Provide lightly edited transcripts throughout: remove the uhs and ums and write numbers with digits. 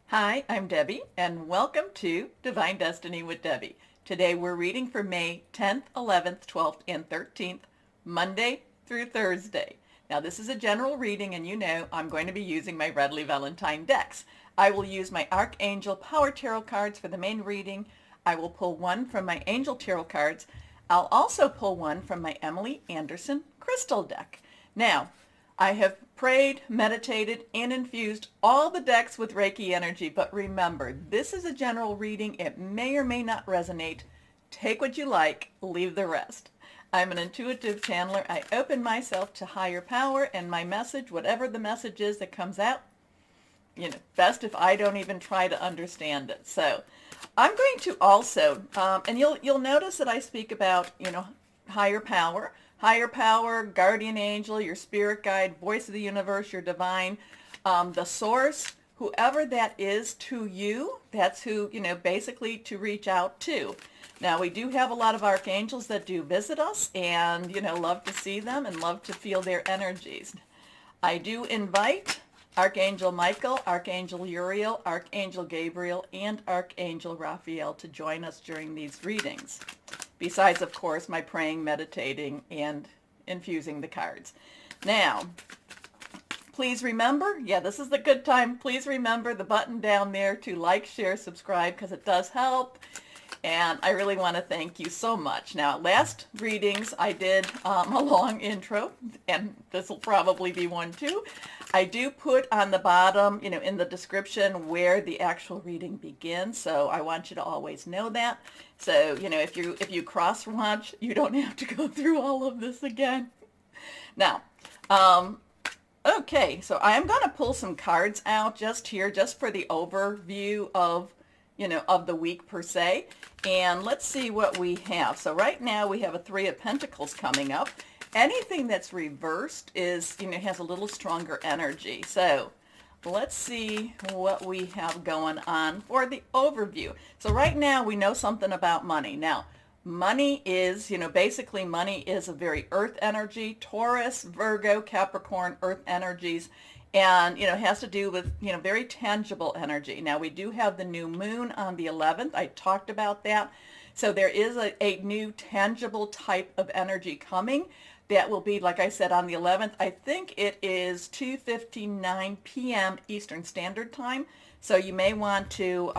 Hi, I'm Debbie, and welcome to Divine Destiny with Debbie. Today we're reading for May 10th, 11th, 12th, and 13th, Monday through Thursday. Now this is a general reading, and you know I'm going to be using my Redley Valentine decks. I will use my Archangel Power Tarot cards for the main reading. I will pull one from my Angel Tarot cards. I'll also pull one from my Emily Anderson Crystal deck. Now, I have prayed, meditated, and infused all the decks with Reiki energy, but remember, this is a general reading. It may or may not resonate. Take what you like, leave the rest. I'm an intuitive channeler. I open myself to higher power, and my message, whatever the message is that comes out, best if I don't even try to understand it. So I'm going to also, and you'll notice that I speak about, higher power, guardian angel, your spirit guide, voice of the universe, your divine, the source, whoever that is to you, that's who, basically to reach out to. Now, we do have a lot of archangels that do visit us and, love to see them and love to feel their energies. I do invite Archangel Michael, Archangel Uriel, Archangel Gabriel, and Archangel Raphael to join us during these readings. Besides, of course, my praying, meditating, and infusing the cards. Now, please remember, this is the good time. Please remember the button down there to like, share, subscribe, because it does help. And I really want to thank you so much. Now, last readings, I did a long intro, and this will probably be one too. I do put on the bottom, in the description where the actual reading begins. So I want you to always know that. So, if you cross watch, you don't have to go through all of this again. Now, okay, so I am going to pull some cards out just here, just for the overview of of the week per se. And let's see what we have. So right now we have a Three of Pentacles coming up. Anything that's reversed is, has a little stronger energy. So let's see what we have going on for the overview. So right now we know something about money. Now, money is, basically money is a very earth energy, Taurus, Virgo, Capricorn, earth energies. And, has to do with, very tangible energy. Now, we do have the new moon on the 11th. I talked about that. So there is a new tangible type of energy coming that will be, like I said, on the 11th. I think it is 2:59 p.m. Eastern Standard Time. So you may want to,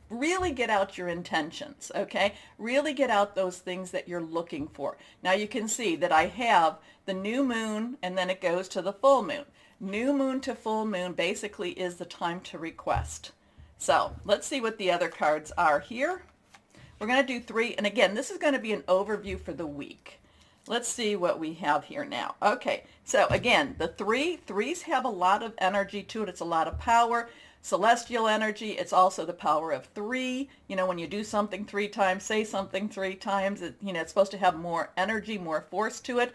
really get out your intentions, okay? Really get out those things that you're looking for. Now, you can see that I have the new moon, and then it goes to the full moon. New moon to full moon basically is the time to request. So let's see what the other cards are here. We're going to do three. And again, this is going to be an overview for the week. Let's see what we have here now. Okay, so again, the threes have a lot of energy to it. It's a lot of power, celestial energy. It's also the power of three. When you do something three times, say something three times, it's supposed to have more energy, more force to it.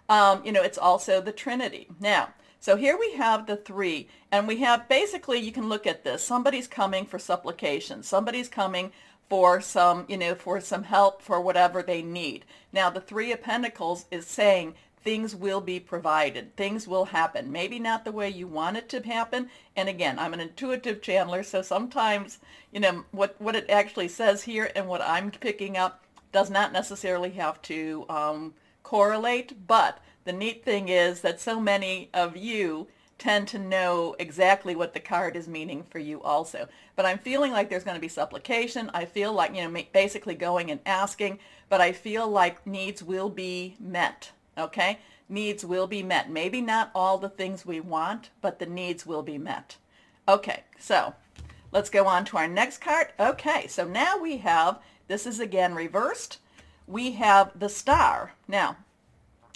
It's also the Trinity. Now, so here we have the three, and we have basically, you can look at this. Somebody's coming for supplication. Somebody's coming for some, for some help for whatever they need. Now, the Three of Pentacles is saying things will be provided. Things will happen. Maybe not the way you want it to happen. And again, I'm an intuitive channeler, so sometimes, what it actually says here and what I'm picking up does not necessarily have to correlate, but the neat thing is that so many of you tend to know exactly what the card is meaning for you also. But I'm feeling like there's going to be supplication. I feel like, basically going and asking, but I feel like needs will be met, okay? Needs will be met. Maybe not all the things we want, but the needs will be met. Okay, so let's go on to our next card. Okay, so now we have, this is again reversed. We have the Star. Now,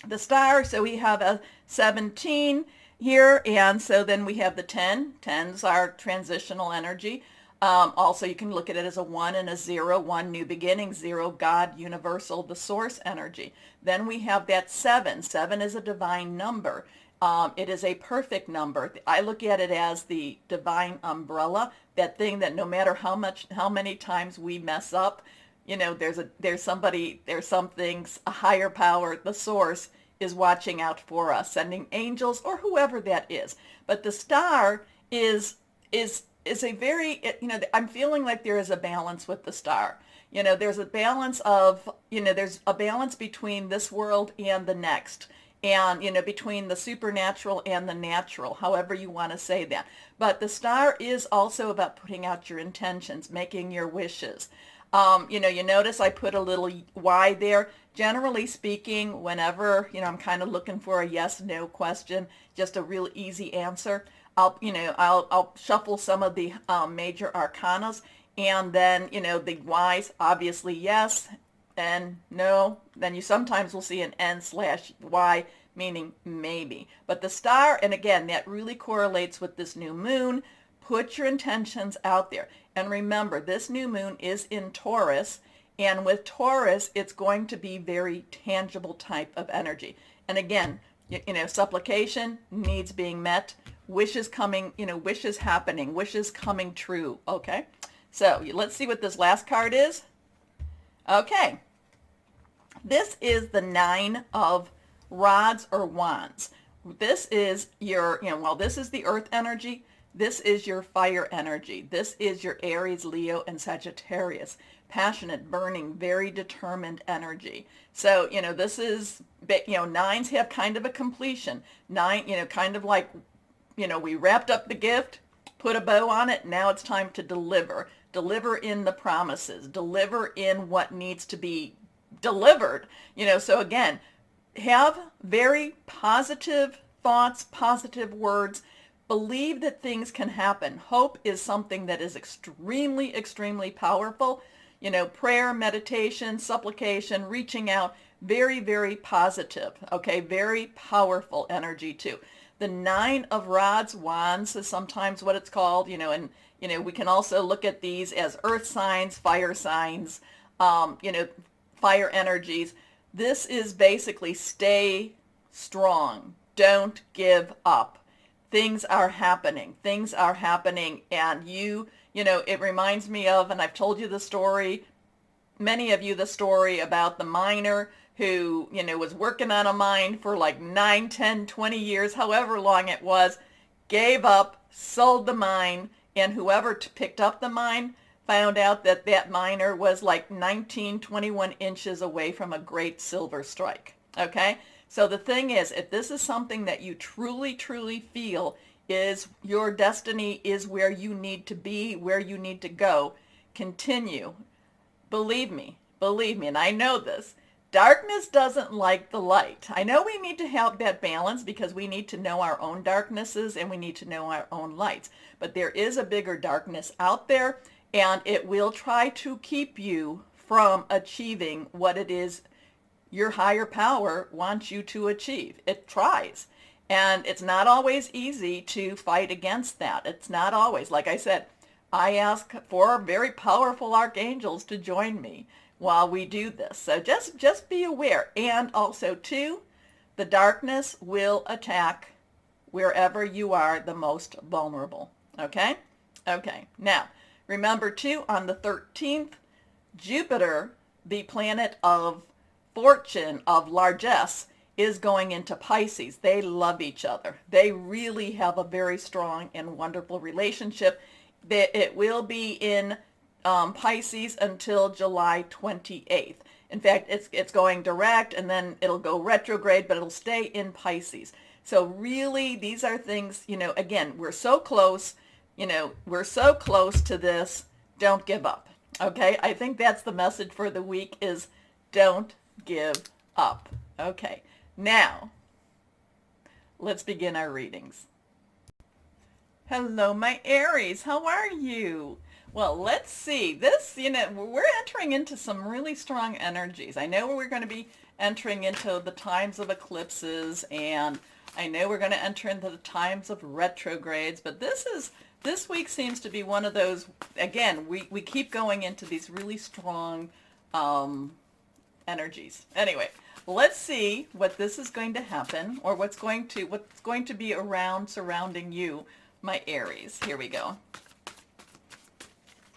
the Star, so we have a 17 here, and so then we have the 10. 10's our transitional energy. Also, you can look at it as a 1 and a 0. 1, new beginning. 0, God, universal, the source energy. Then we have that 7. 7 is a divine number. It is a perfect number. I look at it as the divine umbrella, that thing that no matter how many times we mess up, there's somebody, there's something, a higher power, the source is watching out for us, sending angels or whoever that is. But the Star is is a very, I'm feeling like there is a balance with the star. There's a balance of, there's a balance between this world and the next. And, between the supernatural and the natural, however you want to say that. But the star is also about putting out your intentions, making your wishes. You notice I put a little Y there. Generally speaking, whenever, I'm kind of looking for a yes, no question, just a real easy answer, I'll shuffle some of the major arcanas, and then, the Y's, obviously yes and no. Then you sometimes will see an N/Y, meaning maybe. But the star, and again, that really correlates with this new moon. Put your intentions out there. And remember, this new moon is in Taurus, and with Taurus, it's going to be very tangible type of energy. And again, supplication, needs being met, wishes coming, wishes happening, wishes coming true, okay? So let's see what this last card is. Okay. This is the 9 of rods or wands. This is your, this is the earth energy. This is your fire energy. This is your Aries, Leo, and Sagittarius. Passionate, burning, very determined energy. So, this is, nines have kind of a completion. Nine, kind of like, we wrapped up the gift, put a bow on it. Now it's time to deliver. Deliver in the promises. Deliver in what needs to be delivered. So again, have very positive thoughts, positive words. Believe that things can happen. Hope is something that is extremely, extremely powerful. Prayer, meditation, supplication, reaching out, very, very positive. Okay, very powerful energy too. The 9 of rods, wands is sometimes what it's called, and, we can also look at these as earth signs, fire signs, fire energies. This is basically stay strong. Don't give up. Things are happening. Things are happening. And it reminds me of, and I've told you the story, many of you the story about the miner who, was working on a mine for like 9, 10, 20 years, however long it was, gave up, sold the mine, and whoever picked up the mine found out that that miner was like 19, 21 inches away from a great silver strike. Okay? So the thing is, if this is something that you truly, truly feel is your destiny, is where you need to be, where you need to go, continue. Believe me, and I know this. Darkness doesn't like the light. I know we need to have that balance because we need to know our own darknesses and we need to know our own lights. But there is a bigger darkness out there, and it will try to keep you from achieving what it is your higher power wants you to achieve. It tries. And it's not always easy to fight against that. It's not always. Like I said, I ask for very powerful archangels to join me while we do this. So just be aware. And also, too, the darkness will attack wherever you are the most vulnerable. Okay? Okay. Now, remember, too, on the 13th, Jupiter, the planet of fortune, of largesse, is going into Pisces. They love each other. They really have a very strong and wonderful relationship. It will be in Pisces until July 28th. In fact, it's going direct, and then it'll go retrograde, but it'll stay in Pisces. So really, these are things, again, we're so close, we're so close to this. Don't give up. Okay? I think that's the message for the week is don't give up. Okay. Now, let's begin our readings. Hello, my Aries. How are you? Well, let's see. This, we're entering into some really strong energies. I know we're going to be entering into the times of eclipses, and I know we're going to enter into the times of retrogrades, but this week seems to be one of those, again, we keep going into these really strong energies. Anyway, let's see what this is going to happen, or what's going to be around surrounding you, my Aries. Here we go.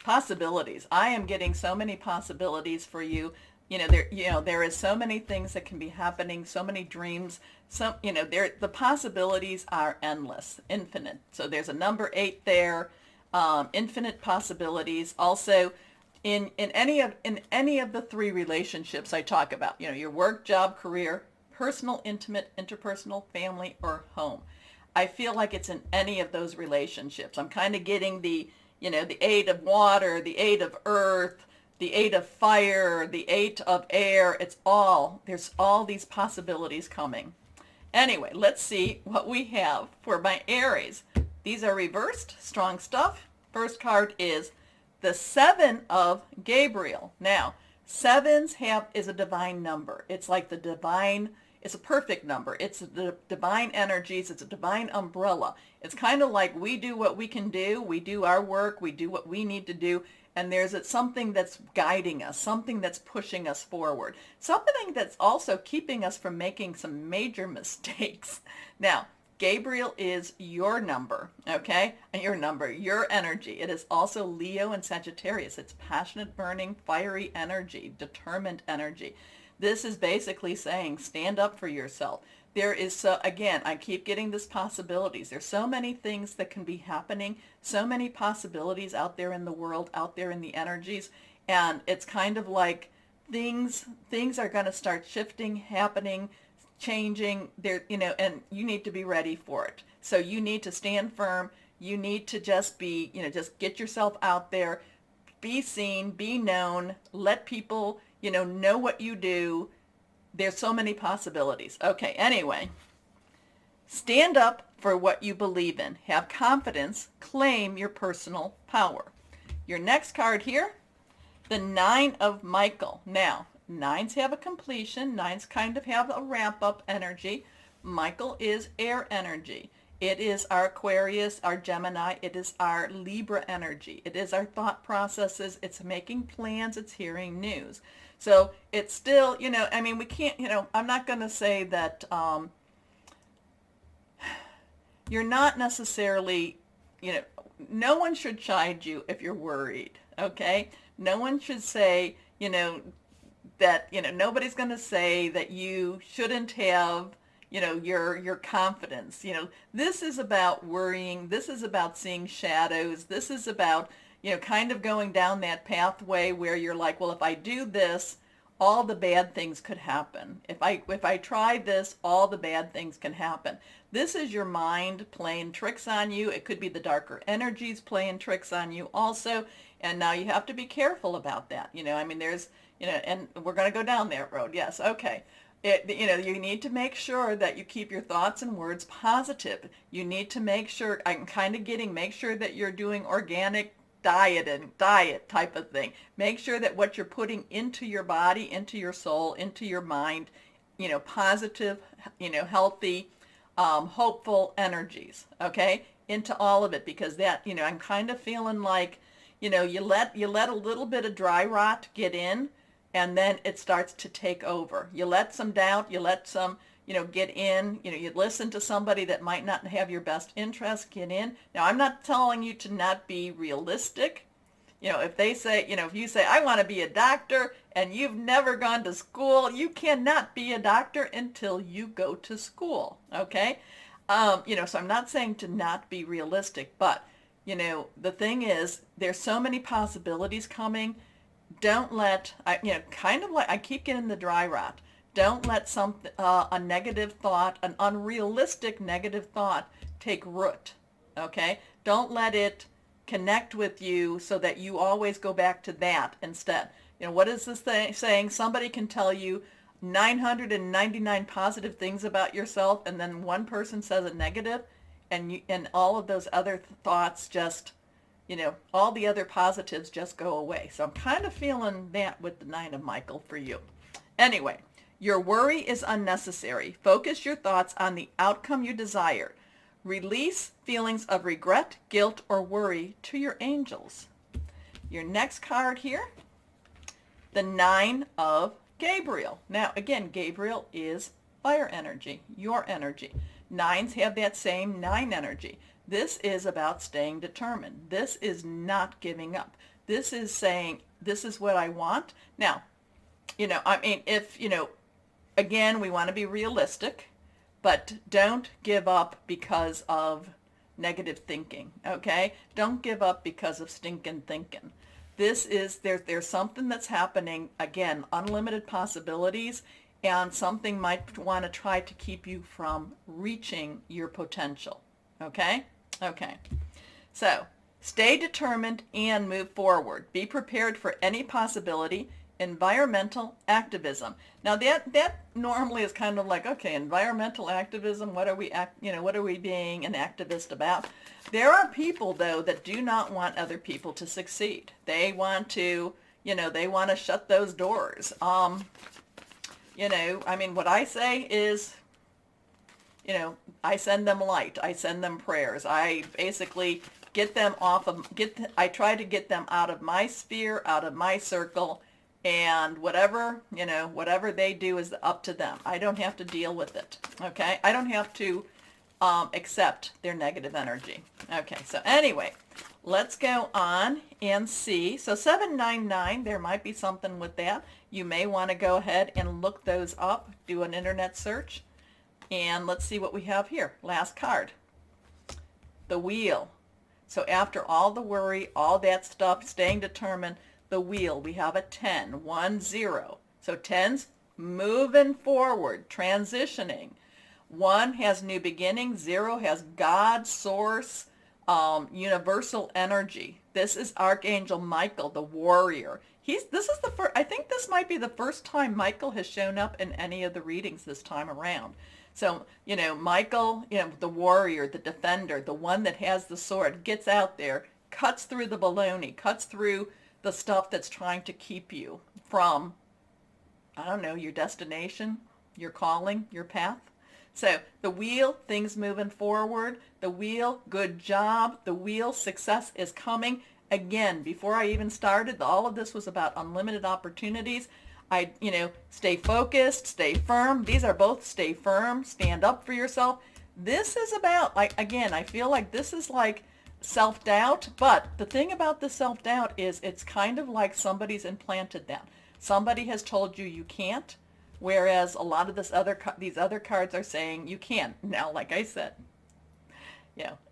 Possibilities. I am getting so many possibilities for you. There is so many things that can be happening, so many dreams. The possibilities are endless, infinite. So there's a number 8 there. infinite possibilities. Also, in any of the three relationships I talk about, your work, job, career, personal, intimate, interpersonal, family, or home. I feel like it's in any of those relationships. I'm kind of getting the 8 of water, the 8 of earth, the 8 of fire, the 8 of air. There's all these possibilities coming. Anyway, let's see what we have for my Aries. These are reversed, strong stuff. First card is the 7 of Gabriel. Now, sevens is a divine number. It's like the divine, it's a perfect number. It's the divine energies. It's a divine umbrella. It's kind of like we do what we can do. We do our work. We do what we need to do. And there's something that's guiding us, something that's pushing us forward, something that's also keeping us from making some major mistakes. Now, Gabriel is your number, okay? And your energy. It is also Leo and Sagittarius. It's passionate, burning, fiery energy, determined energy. This is basically saying stand up for yourself. There is, again, I keep getting this possibilities. There's so many things that can be happening, so many possibilities out there in the world, out there in the energies, and it's kind of like things are going to start shifting, happening, changing there, and you need to be ready for it. So you need to stand firm. You need to just be, just get yourself out there, be seen, be known, let people, know what you do. There's so many possibilities. Okay, anyway, stand up for what you believe in. Have confidence. Claim your personal power. Your next card here, the 9 of Michael. Now, 9s have a completion. 9s kind of have a wrap-up energy. Michael is air energy. It is our Aquarius, our Gemini. It is our Libra energy. It is our thought processes. It's making plans. It's hearing news. So it's still, we can't, I'm not going to say that you're not necessarily, no one should chide you if you're worried, okay? No one should say, that, nobody's going to say that you shouldn't have, your confidence. This is about worrying. This is about seeing shadows. This is about, kind of going down that pathway where you're like, well, if I do this, all the bad things could happen. If I try this, all the bad things can happen. This is your mind playing tricks on you. It could be the darker energies playing tricks on you also. And now you have to be careful about that. There's, and we're going to go down that road. Yes. Okay. You need to make sure that you keep your thoughts and words positive. You need to make sure, make sure that you're doing organic diet type of thing. Make sure that what you're putting into your body, into your soul, into your mind, positive, healthy, hopeful energies, okay, into all of it, because that, I'm kind of feeling like, you let a little bit of dry rot get in, and then it starts to take over. You let some doubt, you let some, get in, you listen to somebody that might not have your best interest, get in. Now, I'm not telling you to not be realistic. If they say, if you say, I want to be a doctor, and you've never gone to school, you cannot be a doctor until you go to school, okay? So I'm not saying to not be realistic, but, the thing is, there's so many possibilities coming. Don't let, kind of like, I keep getting the dry rot. Don't let a negative thought, an unrealistic negative thought, take root, okay? Don't let it connect with you so that you always go back to that instead. What is this thing saying? Somebody can tell you 999 positive things about yourself, and then one person says a negative, and all of those other thoughts just, all the other positives just go away. So I'm kind of feeling that with the 9 of Michael for you. Anyway, your worry is unnecessary. Focus your thoughts on the outcome you desire. Release feelings of regret, guilt, or worry to your angels. Your next card here, the 9 of Gabriel. Now, again, Gabriel is fire energy, your energy. 9s have that same 9 energy. This is about staying determined. This is not giving up. This is saying, this is what I want. Now, if, again, we want to be realistic, but don't give up because of negative thinking, okay? Don't give up because of stinking thinking. This is, there's something that's happening, again, unlimited possibilities, and something might want to try to keep you from reaching your potential, okay? Okay. So, stay determined and move forward. Be prepared for any possibility. Environmental activism. Now that normally is kind of like, okay, environmental activism, what are we what are we being an activist about? There are people though that do not want other people to succeed. They want to, they want to shut those doors. I mean, what I say is, I send them light. I send them prayers. I basically get them off of, I try to get them out of my sphere, out of my circle, and whatever, whatever they do is up to them. I don't have to deal with it, okay? I don't have to accept their negative energy. Okay, so anyway, let's go on and see. So 799, there might be something with that. You may want to go ahead and look those up, do an internet search, and let's see what we have here. Last card, the wheel. So after all the worry, all that stuff, staying determined, the wheel, we have a 10, 1, 0. So 10's moving forward, transitioning. 1 has new beginning, 0 has God, source, universal energy. This is Archangel Michael, the warrior. This is the first, I think this might be the first time Michael has shown up in any of the readings this time around. So, Michael, the warrior, the defender, the one that has the sword, gets out there, cuts through the baloney, cuts through the stuff that's trying to keep you from, I don't know, your destination, your calling, your path. So the wheel, things moving forward. The wheel, good job. The wheel, success is coming. Again, before I even started, all of this was about unlimited opportunities. Stay focused, stay firm. These are both stay firm, stand up for yourself. This is about, again, I feel like this is like self-doubt, but the thing about the self-doubt is it's kind of like somebody's implanted that. Somebody has told you you can't, whereas a lot of these other cards are saying you can. Now, like I said,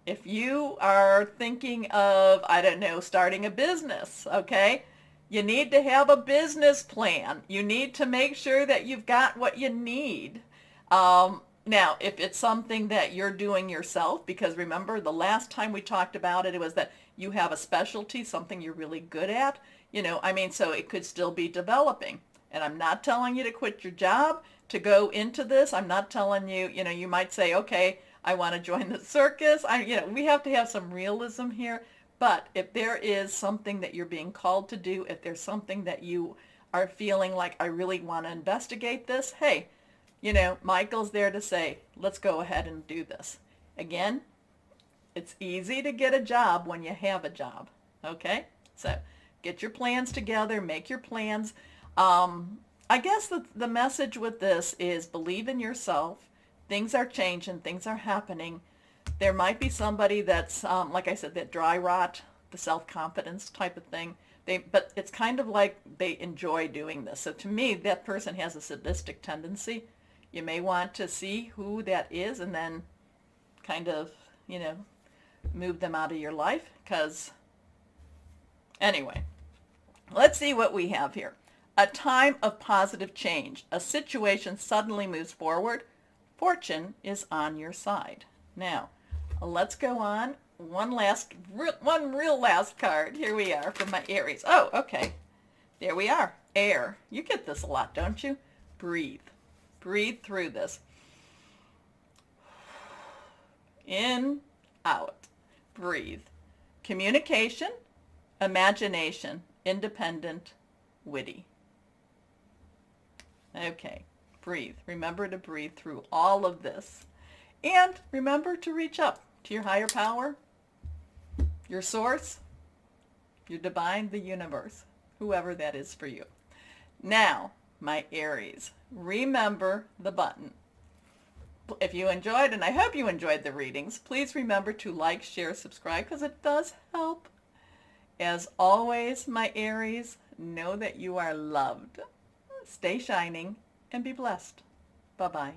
if you are thinking of, I don't know, starting a business, okay, you need to have a business plan. You need to make sure that you've got what you need. Now, if it's something that you're doing yourself, because remember the last time we talked about it, it was that you have a specialty, something you're really good at, so it could still be developing. And I'm not telling you to quit your job to go into this. I'm not telling you, you might say, okay, I want to join the circus. We have to have some realism here. But if there is something that you're being called to do, if there's something that you are feeling like, I really want to investigate this, hey, Michael's there to say, let's go ahead and do this. Again, it's easy to get a job when you have a job, okay? So get your plans together, make your plans. I guess the message with this is believe in yourself. Things are changing, things are happening. There might be somebody that's, like I said, that dry rot, the self-confidence type of thing. But it's kind of like they enjoy doing this. So to me, that person has a sadistic tendency. You may want to see who that is and then kind of, move them out of your life. Because, anyway, let's see what we have here. A time of positive change. A situation suddenly moves forward. Fortune is on your side. Now, let's go on. One real last card. Here we are from my Aries. Oh, okay. There we are. Air. You get this a lot, don't you? Breathe. Breathe through this. In, out. Breathe. Communication, imagination, independent, witty. Okay. Breathe. Remember to breathe through all of this. And remember to reach up to your higher power, your source, your divine, the universe, whoever that is for you. Now, my Aries, remember the button. If you enjoyed, and I hope you enjoyed the readings, please remember to like, share, subscribe, because it does help. As always, my Aries, know that you are loved. Stay shining and be blessed. Bye-bye.